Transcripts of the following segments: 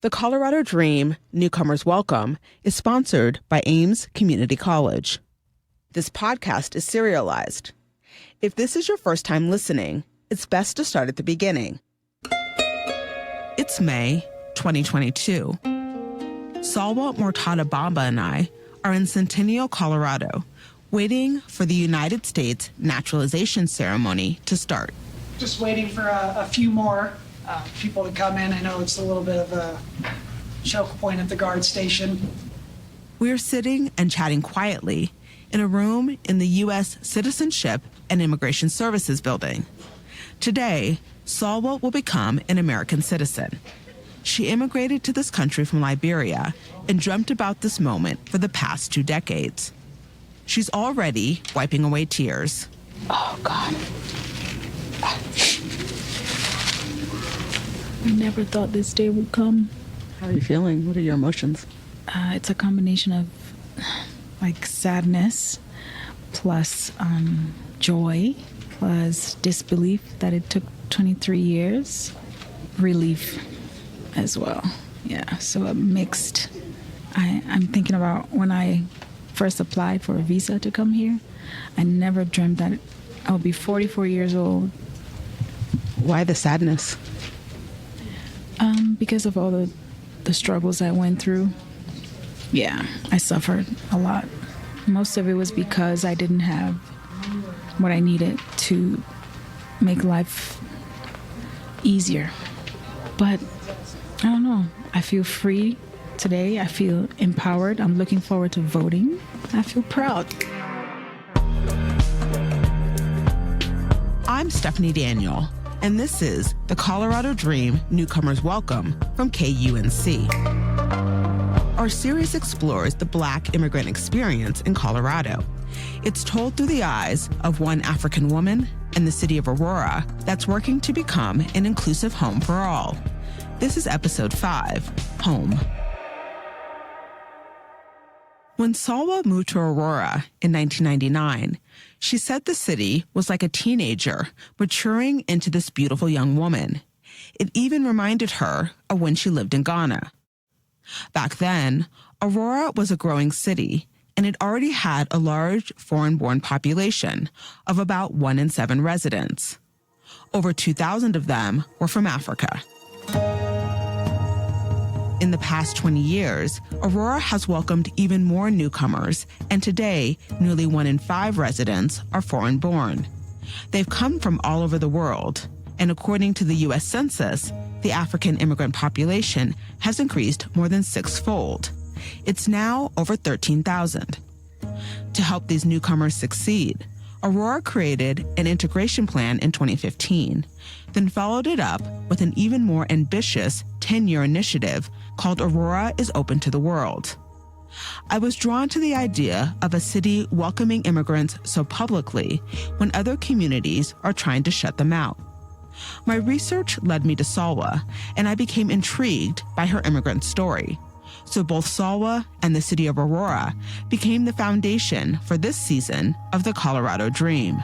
The Colorado Dream, Newcomers Welcome, is sponsored by Ames Community College. This podcast is serialized. If this is your first time listening, it's best to start at the beginning. It's May 2022. Salwa Mourtada Bamba and I are in Centennial, Colorado, waiting for the United States naturalization ceremony to start. Just waiting for a few more people to come in. I know it's a little bit of a choke point at the guard station. We're sitting and chatting quietly in a room in the U.S. Citizenship and Immigration Services building. Today, Salwa will become an American citizen. She immigrated to this country from Liberia and dreamt about this moment for the past 2 decades. She's already wiping away tears. Oh, God. I never thought this day would come. How are you feeling? What are your emotions? It's a combination of sadness plus joy plus disbelief that it took 23 years, relief as well. Yeah, so a mixed. I'm thinking about when I first applied for a visa to come here. I never dreamt that I would be 44 years old. Why the sadness? Because of all the struggles I went through. Yeah, I suffered a lot. Most of it was because I didn't have what I needed to make life easier. But I don't know. I feel free today. I feel empowered. I'm looking forward to voting. I feel proud. I'm Stephanie Daniel, and this is the Colorado Dream Newcomers Welcome from KUNC. Our series explores the Black immigrant experience in Colorado. It's told through the eyes of one African woman in the city of Aurora that's working to become an inclusive home for all. This is episode 5, Home. When Salwa moved to Aurora in 1999, she said the city was like a teenager maturing into this beautiful young woman. It even reminded her of when she lived in Ghana. Back then, Aurora was a growing city, and it already had a large foreign-born population of about 1 in 7 residents. Over 2,000 of them were from Africa. In the past 20 years, Aurora has welcomed even more newcomers, and today, nearly 1 in 5 residents are foreign-born. They've come from all over the world, and according to the U.S. Census, the African immigrant population has increased more than 6-fold. It's now over 13,000. To help these newcomers succeed, Aurora created an integration plan in 2015, then followed it up with an even more ambitious 10-year initiative called Aurora is Open to the World. I was drawn to the idea of a city welcoming immigrants so publicly when other communities are trying to shut them out. My research led me to Salwa, and I became intrigued by her immigrant story. So both Salwa and the city of Aurora became the foundation for this season of the Colorado Dream.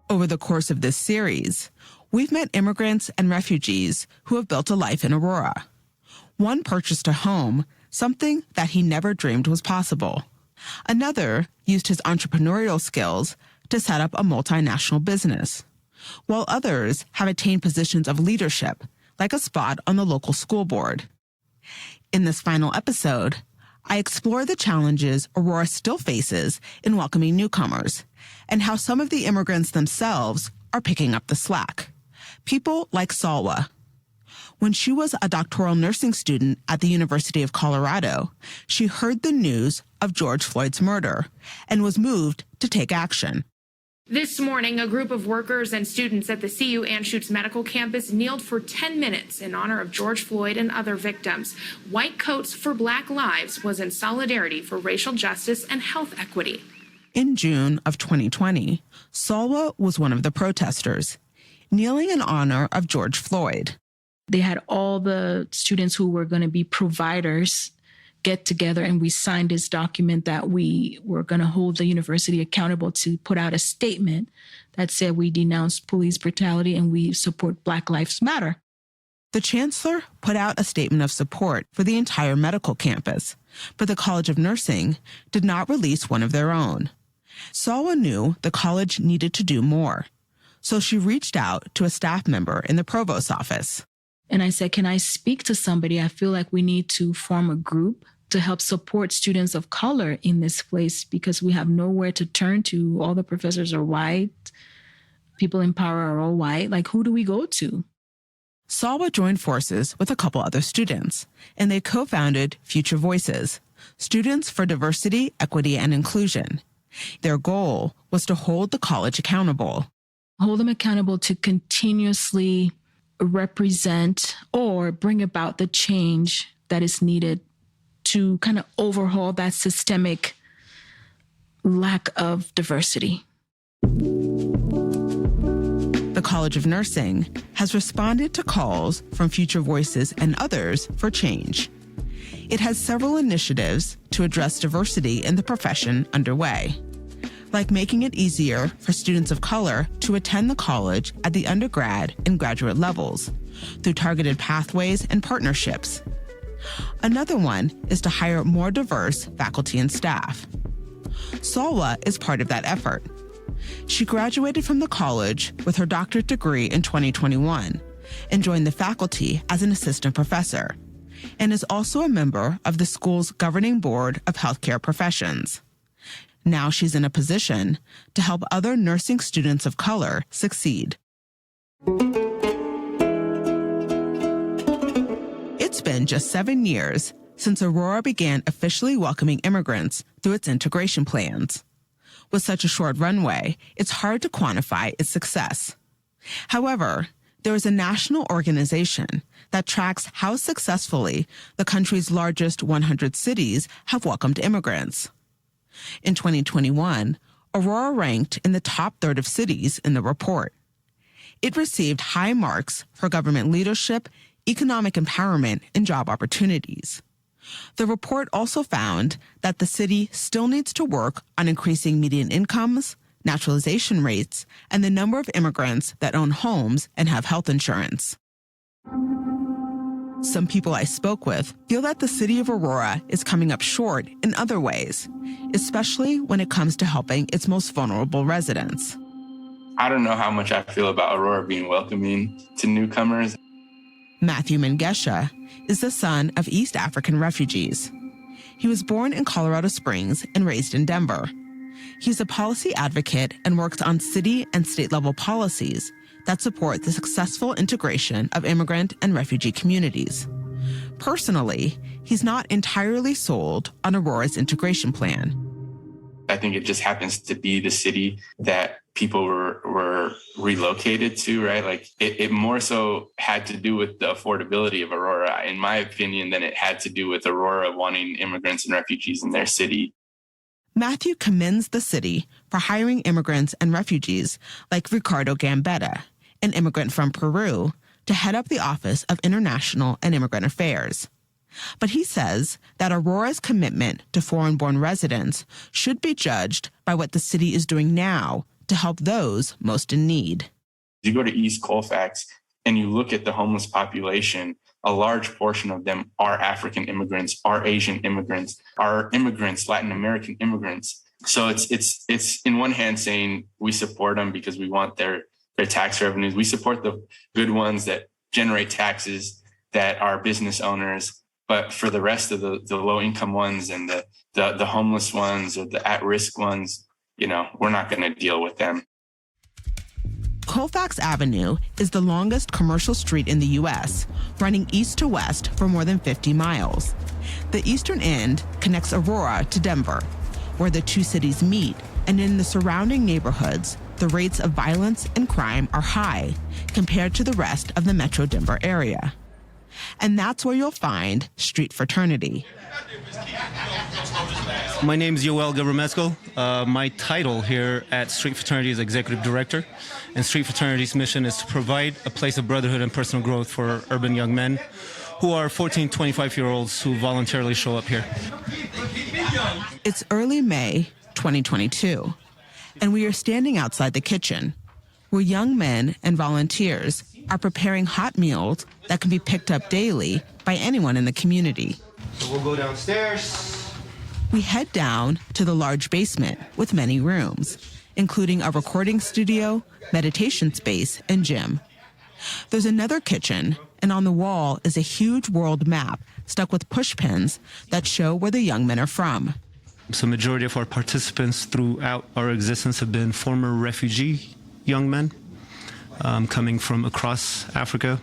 Over the course of this series, we've met immigrants and refugees who have built a life in Aurora. One purchased a home, something that he never dreamed was possible. Another used his entrepreneurial skills to set up a multinational business, while others have attained positions of leadership, like a spot on the local school board. In this final episode, I explore the challenges Aurora still faces in welcoming newcomers, and how some of the immigrants themselves are picking up the slack. People like Salwa. When she was a doctoral nursing student at the University of Colorado, she heard the news of George Floyd's murder and was moved to take action. This morning, a group of workers and students at the CU Anschutz Medical Campus kneeled for 10 minutes in honor of George Floyd and other victims. White Coats for Black Lives was in solidarity for racial justice and health equity. In June of 2020, Salwa was one of the protesters, kneeling in honor of George Floyd. They had all the students who were going to be providers get together and we signed this document that we were going to hold the university accountable to put out a statement that said we denounce police brutality and we support Black Lives Matter. The chancellor put out a statement of support for the entire medical campus, but the College of Nursing did not release one of their own. Salwa knew the college needed to do more, so she reached out to a staff member in the provost's office. And I said, can I speak to somebody? I feel like we need to form a group to help support students of color in this place because we have nowhere to turn to. All the professors are white. People in power are all white. Like, who do we go to? Salwa joined forces with a couple other students, and they co-founded Future Voices, Students for Diversity, Equity, and Inclusion. Their goal was to hold the college accountable. Hold them accountable to continuously represent or bring about the change that is needed to kind of overhaul that systemic lack of diversity. The College of Nursing has responded to calls from Future Voices and others for change. It has several initiatives to address diversity in the profession underway, like making it easier for students of color to attend the college at the undergrad and graduate levels through targeted pathways and partnerships. Another one is to hire more diverse faculty and staff. Salwa is part of that effort. She graduated from the college with her doctorate degree in 2021 and joined the faculty as an assistant professor, and is also a member of the school's governing board of healthcare professions. Now she's in a position to help other nursing students of color succeed. It's been just 7 years since Aurora began officially welcoming immigrants through its integration plans. With such a short runway, it's hard to quantify its success. However, there is a national organization that tracks how successfully the country's largest 100 cities have welcomed immigrants. In 2021, Aurora ranked in the top third of cities in the report. It received high marks for government leadership, economic empowerment, and job opportunities. The report also found that the city still needs to work on increasing median incomes, naturalization rates, and the number of immigrants that own homes and have health insurance. Some people I spoke with feel that the city of Aurora is coming up short in other ways, especially when it comes to helping its most vulnerable residents. I don't know how much I feel about Aurora being welcoming to newcomers. Matthew Mengesha is the son of East African refugees. He was born in Colorado Springs and raised in Denver. He's a policy advocate and works on city and state-level policies that support the successful integration of immigrant and refugee communities. Personally, he's not entirely sold on Aurora's integration plan. I think it just happens to be the city that people were relocated to, right? Like it more so had to do with the affordability of Aurora, in my opinion, than it had to do with Aurora wanting immigrants and refugees in their city. Matthew commends the city for hiring immigrants and refugees like Ricardo Gambetta, an immigrant from Peru, to head up the Office of International and Immigrant Affairs. But he says that Aurora's commitment to foreign-born residents should be judged by what the city is doing now to help those most in need. You go to East Colfax and you look at the homeless population, a large portion of them are African immigrants, are Asian immigrants, are immigrants, Latin American immigrants. So it's in one hand saying we support them because we want their tax revenues. We support the good ones that generate taxes, that are business owners. But for the rest of the low-income ones and the homeless ones or the at-risk ones, we're not going to deal with them. Colfax Avenue is the longest commercial street in the U.S., running east to west for more than 50 miles. The eastern end connects Aurora to Denver, where the two cities meet, and in the surrounding neighborhoods, the rates of violence and crime are high compared to the rest of the Metro Denver area. And that's where you'll find Street Fraternity. My name is Yoel Gabremesco. My title here at Street Fraternity is Executive Director. And Street Fraternity's mission is to provide a place of brotherhood and personal growth for urban young men who are 14, 25-year-olds who voluntarily show up here. It's early May 2022, and we are standing outside the kitchen, where young men and volunteers are preparing hot meals that can be picked up daily by anyone in the community. So we'll go downstairs. We head down to the large basement with many rooms, including a recording studio, meditation space, and gym. There's another kitchen, and on the wall is a huge world map stuck with push pins that show where the young men are from. So majority of our participants throughout our existence have been former refugee young men coming from across Africa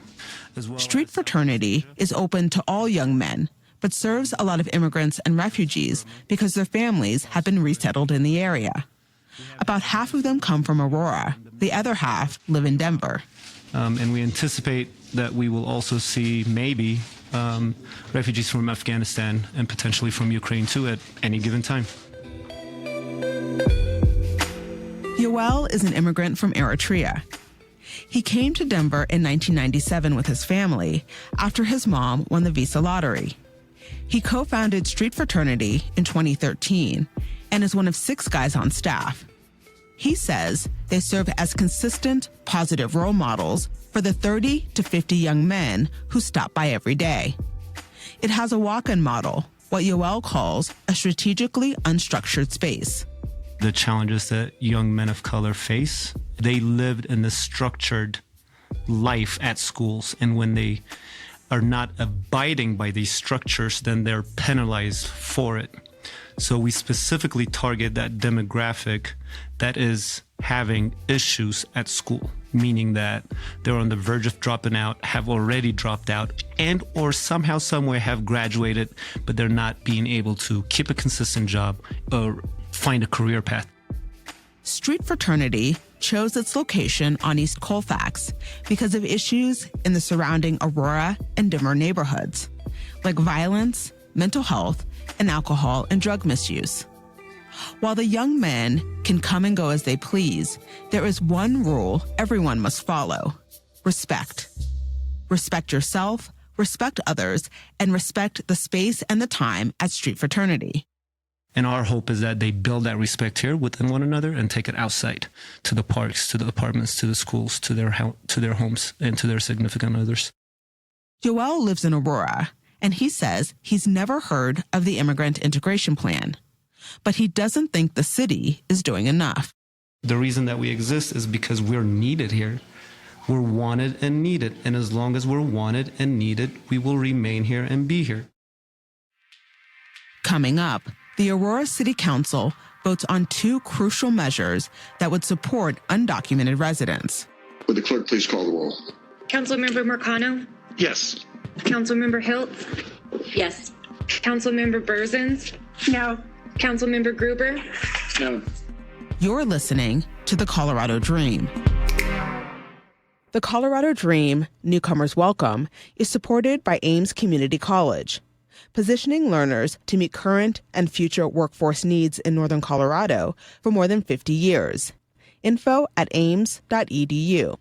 as well. Street Fraternity is open to all young men, but serves a lot of immigrants and refugees because their families have been resettled in the area. About half of them come from Aurora. The other half live in Denver. And we anticipate that we will also see maybe refugees from Afghanistan and potentially from Ukraine too at any given time. Yoel is an immigrant from Eritrea. He came to Denver in 1997 with his family after his mom won the visa lottery. He co-founded Street Fraternity in 2013 and is one of 6 guys on staff. He says they serve as consistent, positive role models for the 30 to 50 young men who stop by every day. It has a walk-in model, what Yoel calls a strategically unstructured space. The challenges that young men of color face, they lived in this structured life at schools, and when they are not abiding by these structures, then they're penalized for it. So we specifically target that demographic that is having issues at school, meaning that they're on the verge of dropping out, have already dropped out, and or somehow, somewhere have graduated, but they're not being able to keep a consistent job or find a career path. Street Fraternity chose its location on East Colfax because of issues in the surrounding Aurora and Denver neighborhoods, like violence, mental health, and alcohol and drug misuse. While the young men can come and go as they please, there is one rule everyone must follow: respect. Respect yourself, respect others, and respect the space and the time at Street Fraternity. And our hope is that they build that respect here within one another and take it outside to the parks, to the apartments, to the schools, to their homes, and to their significant others. Yoel lives in Aurora, and he says he's never heard of the Immigrant Integration Plan, but he doesn't think the city is doing enough. The reason that we exist is because we're needed here. We're wanted and needed, and as long as we're wanted and needed, we will remain here and be here. Coming up, the Aurora City Council votes on 2 crucial measures that would support undocumented residents. Would the clerk please call the roll? Councilmember Marcano? Yes. Councilmember Hilt? Yes. Councilmember Berzins? No. Councilmember Gruber? No. You're listening to The Colorado Dream. The Colorado Dream, Newcomers Welcome, is supported by Ames Community College, positioning learners to meet current and future workforce needs in Northern Colorado for more than 50 years. Info at ames.edu.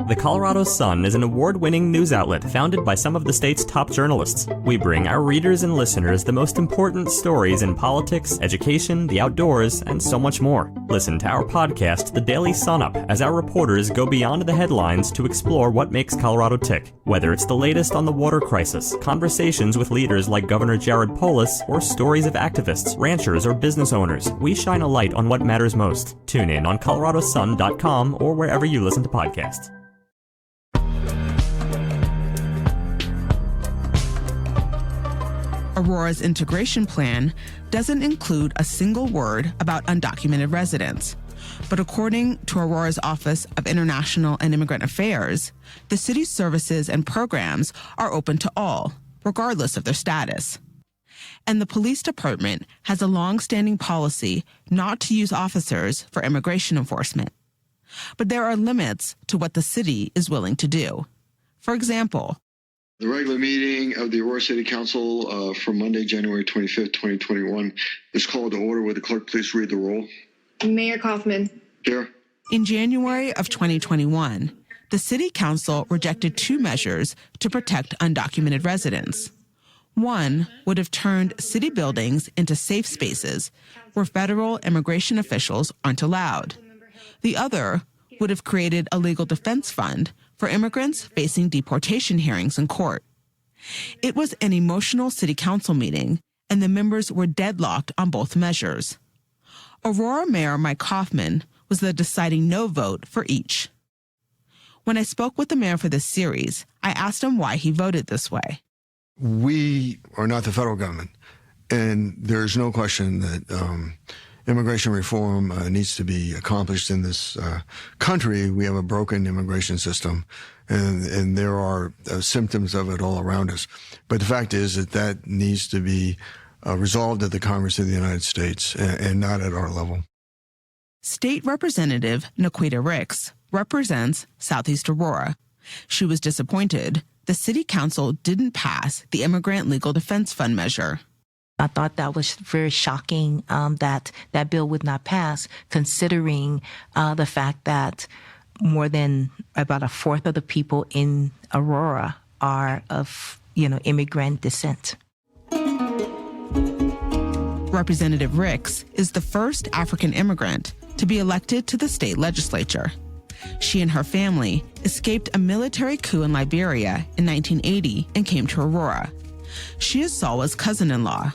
The Colorado Sun is an award-winning news outlet founded by some of the state's top journalists. We bring our readers and listeners the most important stories in politics, education, the outdoors, and so much more. Listen to our podcast, The Daily Sun-Up, as our reporters go beyond the headlines to explore what makes Colorado tick. Whether it's the latest on the water crisis, conversations with leaders like Governor Jared Polis, or stories of activists, ranchers, or business owners, we shine a light on what matters most. Tune in on coloradosun.com or wherever you listen to podcasts. Aurora's integration plan doesn't include a single word about undocumented residents. But according to Aurora's Office of International and Immigrant Affairs, the city's services and programs are open to all, regardless of their status. And the police department has a long-standing policy not to use officers for immigration enforcement. But there are limits to what the city is willing to do. For example, The regular meeting of the Aurora City Council for Monday, January 25th, 2021 is called to order. Would the clerk please read the roll? Mayor Kaufman? Here. in January of 2021, the city council rejected 2 measures to protect undocumented residents. One would have turned city buildings into safe spaces where federal immigration officials aren't allowed. The other would have created a legal defense fund for immigrants facing deportation hearings in court. It was an emotional city council meeting, and the members were deadlocked on both measures. Aurora Mayor Mike Kaufman was the deciding no vote for each. When I spoke with the mayor for this series, I asked him why he voted this way. We are not the federal government, and there's no question that immigration reform needs to be accomplished in this country. We have a broken immigration system, and there are symptoms of it all around us. But the fact is that needs to be resolved at the Congress of the United States and not at our level. State Representative Naquita Ricks represents Southeast Aurora. She was disappointed the city council didn't pass the Immigrant Legal Defense Fund measure. I thought that was very shocking that that bill would not pass, considering the fact that more than about 1/4 of the people in Aurora are of, immigrant descent. Representative Ricks is the first African immigrant to be elected to the state legislature. She and her family escaped a military coup in Liberia in 1980 and came to Aurora. She is Salwa's cousin-in-law.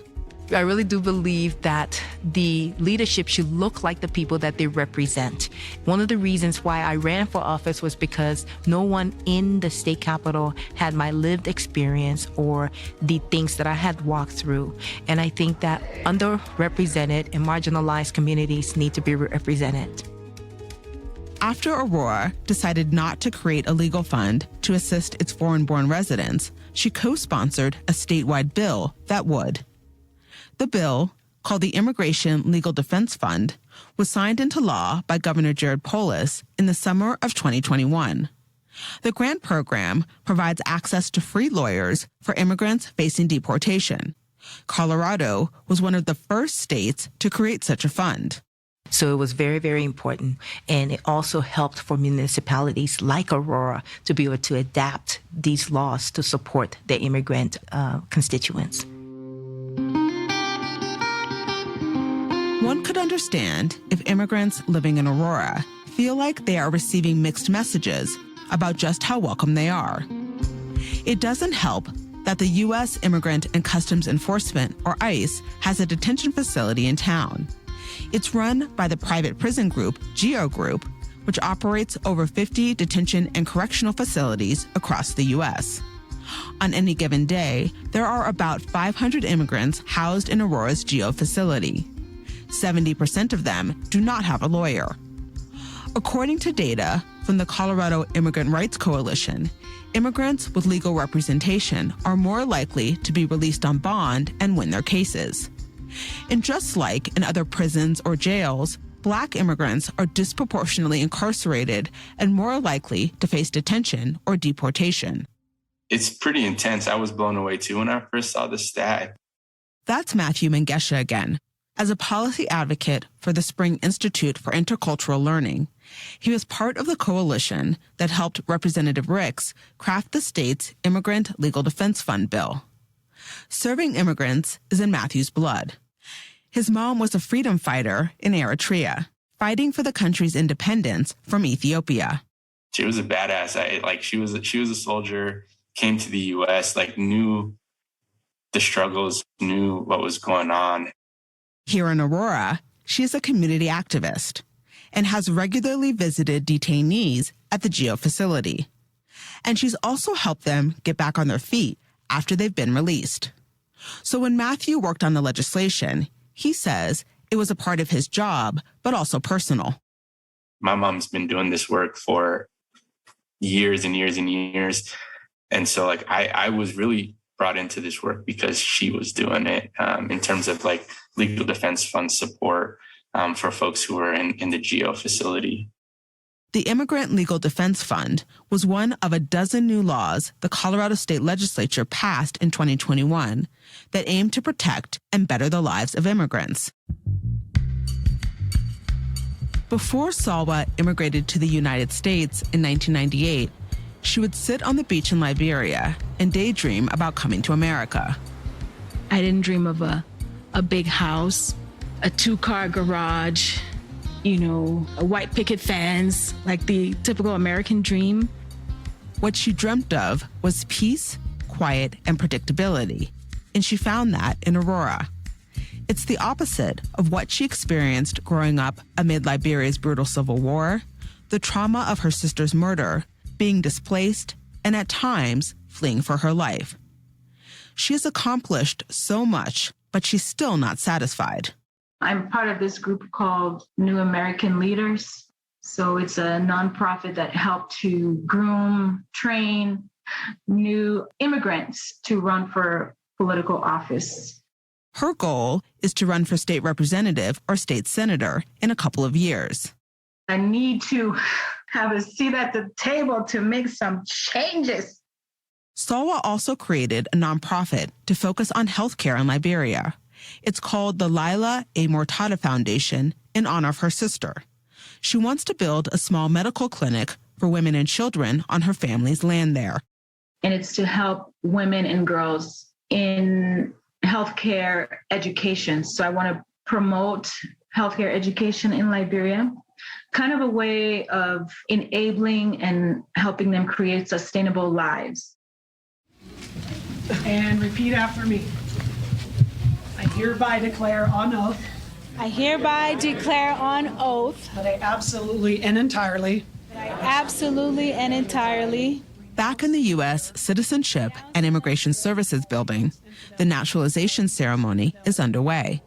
I really do believe that the leadership should look like the people that they represent. One of the reasons why I ran for office was because no one in the state capitol had my lived experience or the things that I had walked through. And I think that underrepresented and marginalized communities need to be represented. After Aurora decided not to create a legal fund to assist its foreign-born residents, she co-sponsored a statewide bill that would. The bill, called the Immigration Legal Defense Fund, was signed into law by Governor Jared Polis in the summer of 2021. The grant program provides access to free lawyers for immigrants facing deportation. Colorado was one of the first states to create such a fund. So it was very, very important. And it also helped for municipalities like Aurora to be able to adapt these laws to support their immigrant constituents. One could understand if immigrants living in Aurora feel like they are receiving mixed messages about just how welcome they are. It doesn't help that the U.S. Immigrant and Customs Enforcement, or ICE, has a detention facility in town. It's run by the private prison group, GEO Group, which operates over 50 detention and correctional facilities across the U.S. On any given day, there are about 500 immigrants housed in Aurora's GEO facility. 70% of them do not have a lawyer. According to data from the Colorado Immigrant Rights Coalition, immigrants with legal representation are more likely to be released on bond and win their cases. And just like in other prisons or jails, Black immigrants are disproportionately incarcerated and more likely to face detention or deportation. It's pretty intense. I was blown away too when I first saw the stat. That's Matthew Mengesha again. As a policy advocate for the Spring Institute for Intercultural Learning, he was part of the coalition that helped Representative Ricks craft the state's Immigrant Legal Defense Fund bill. Serving immigrants is in Matthew's blood. His mom was a freedom fighter in Eritrea, fighting for the country's independence from Ethiopia. She was a badass. She was a soldier, came to the U.S., knew the struggles, knew what was going on. Here in Aurora, she is a community activist and has regularly visited detainees at the GEO facility. And she's also helped them get back on their feet after they've been released. So when Matthew worked on the legislation, he says it was a part of his job, but also personal. My mom's been doing this work for years and years and years. And so I was really brought into this work because she was doing it in terms of legal defense fund support for folks who are in the GEO facility. The Immigrant Legal Defense Fund was one of a dozen new laws the Colorado State Legislature passed in 2021 that aimed to protect and better the lives of immigrants. Before Salwa immigrated to the United States in 1998, she would sit on the beach in Liberia and daydream about coming to America. I didn't dream of a big house, a 2-car garage, a white picket fence, like the typical American dream. What she dreamt of was peace, quiet, and predictability, and she found that in Aurora. It's the opposite of what she experienced growing up amid Liberia's brutal civil war, the trauma of her sister's murder, being displaced, and at times fleeing for her life. She has accomplished so much, but she's still not satisfied. I'm part of this group called New American Leaders. So it's a nonprofit that helped to groom, train new immigrants to run for political office. Her goal is to run for state representative or state senator in a couple of years. I need to have a seat at the table to make some changes. Salwa also created a nonprofit to focus on healthcare in Liberia. It's called the Salwa Mourtada Foundation in honor of her sister. She wants to build a small medical clinic for women and children on her family's land there. And it's to help women and girls in healthcare education. So I want to promote healthcare education in Liberia, kind of a way of enabling and helping them create sustainable lives. And repeat after me. I hereby declare on oath. I hereby declare on oath. That I absolutely and entirely. Back in the U.S. Citizenship and Immigration Services Building, the naturalization ceremony is underway.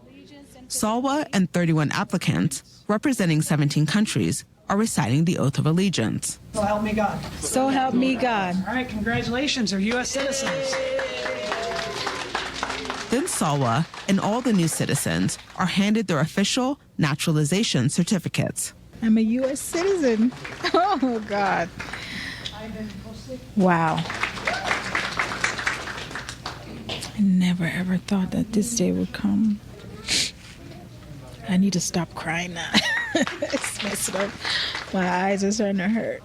Salwa and 31 applicants, representing 17 countries, are reciting the Oath of Allegiance. So help me God. So help me God. All right, congratulations, you're U.S. citizens. Then Salwa and all the new citizens are handed their official naturalization certificates. I'm a U.S. citizen. Oh, God. Wow. I never, ever thought that this day would come. I need to stop crying now. It's messed up. My eyes are starting to hurt.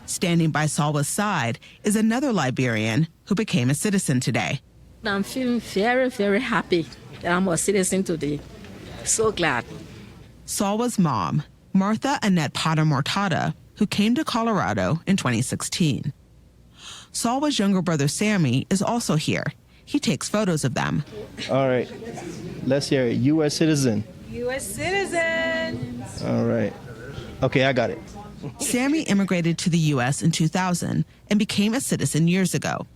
Standing by Salwa's side is another Liberian who became a citizen today. I'm feeling very, very happy that I'm a citizen today. So glad. Salwa's mom, Martha Annette Potter Mourtada, who came to Colorado in 2016. Salwa's younger brother Sammy is also here. He takes photos of them. All right, let's hear it. U.S. citizen. U.S. citizen. All right. Okay, I got it. Sammy immigrated to the U.S. in 2000 and became a citizen years ago.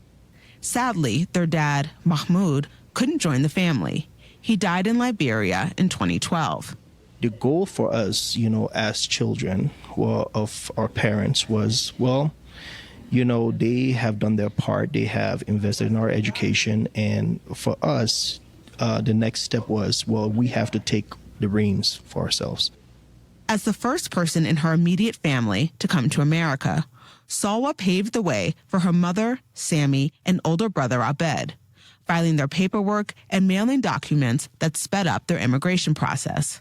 Sadly, their dad, Mahmoud, couldn't join the family. He died in Liberia in 2012. The goal for us, as children of our parents was, they have done their part. They have invested in our education. And for us, the next step was, we have to take the reins for ourselves. As the first person in her immediate family to come to America, Salwa paved the way for her mother, Sammy, and older brother Abed, filing their paperwork and mailing documents that sped up their immigration process.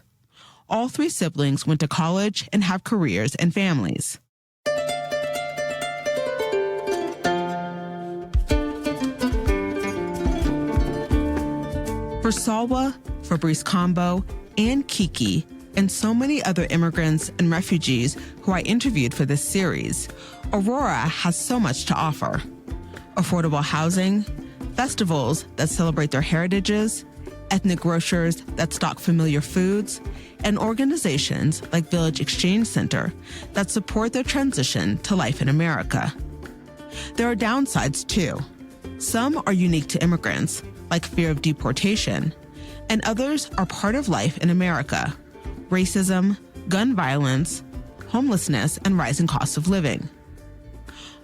All three siblings went to college and have careers and families. For Salwa, Fabrice Combo, and Kiki, and so many other immigrants and refugees who I interviewed for this series, Aurora has so much to offer. Affordable housing, festivals that celebrate their heritages, ethnic grocers that stock familiar foods, and organizations like Village Exchange Center that support their transition to life in America. There are downsides too. Some are unique to immigrants, like fear of deportation, and others are part of life in America: racism, gun violence, homelessness, and rising costs of living.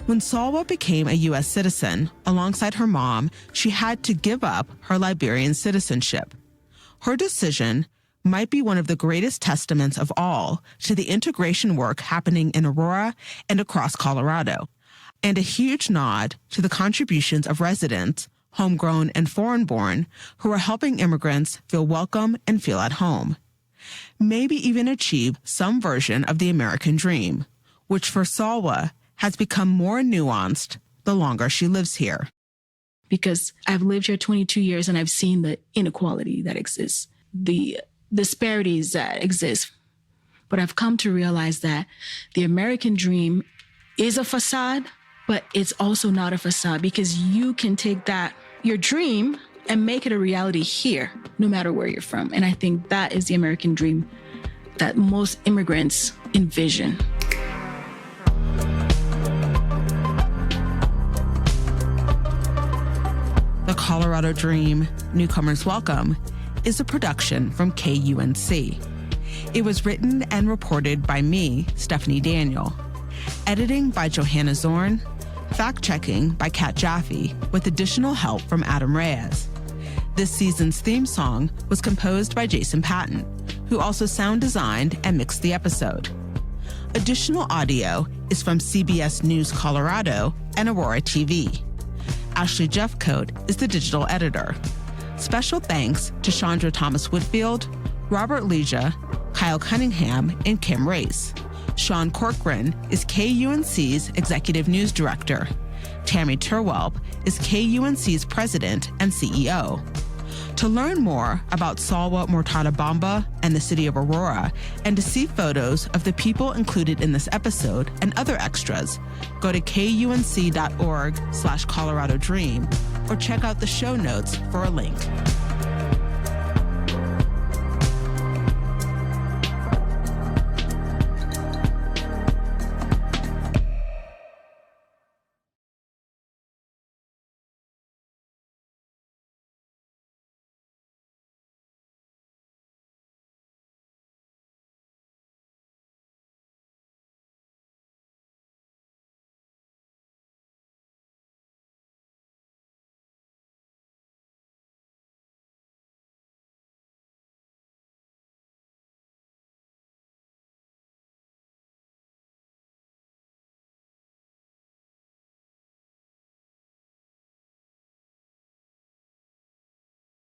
When Salwa became a U.S. citizen, alongside her mom, she had to give up her Liberian citizenship. Her decision might be one of the greatest testaments of all to the integration work happening in Aurora and across Colorado, and a huge nod to the contributions of residents, homegrown and foreign-born, who are helping immigrants feel welcome and feel at home. maybe even achieve some version of the American dream, which for Salwa has become more nuanced the longer she lives here. Because I've lived here 22 years and I've seen the inequality that exists, the disparities that exist. But I've come to realize that the American dream is a facade, but it's also not a facade, because you can take that, your dream, and make it a reality here, no matter where you're from. And I think that is the American dream that most immigrants envision. The Colorado Dream, Newcomers Welcome, is a production from KUNC. It was written and reported by me, Stephanie Daniel. Editing by Johanna Zorn. Fact-checking by Kat Jaffe, with additional help from Adam Reyes. This season's theme song was composed by Jason Patton, who also sound designed and mixed the episode. Additional audio is from CBS News Colorado and Aurora TV. Ashley Jeffcoat is the digital editor. Special thanks to Chandra Thomas Whitfield, Robert Leja, Kyle Cunningham, and Kim Race. Sean Corcoran is KUNC's Executive News Director. Tammy Turwelp is KUNC's President and CEO. To learn more about Salwa Mourtada Bamba and the city of Aurora, and to see photos of the people included in this episode and other extras, go to kunc.org/Colorado Dream or check out the show notes for a link.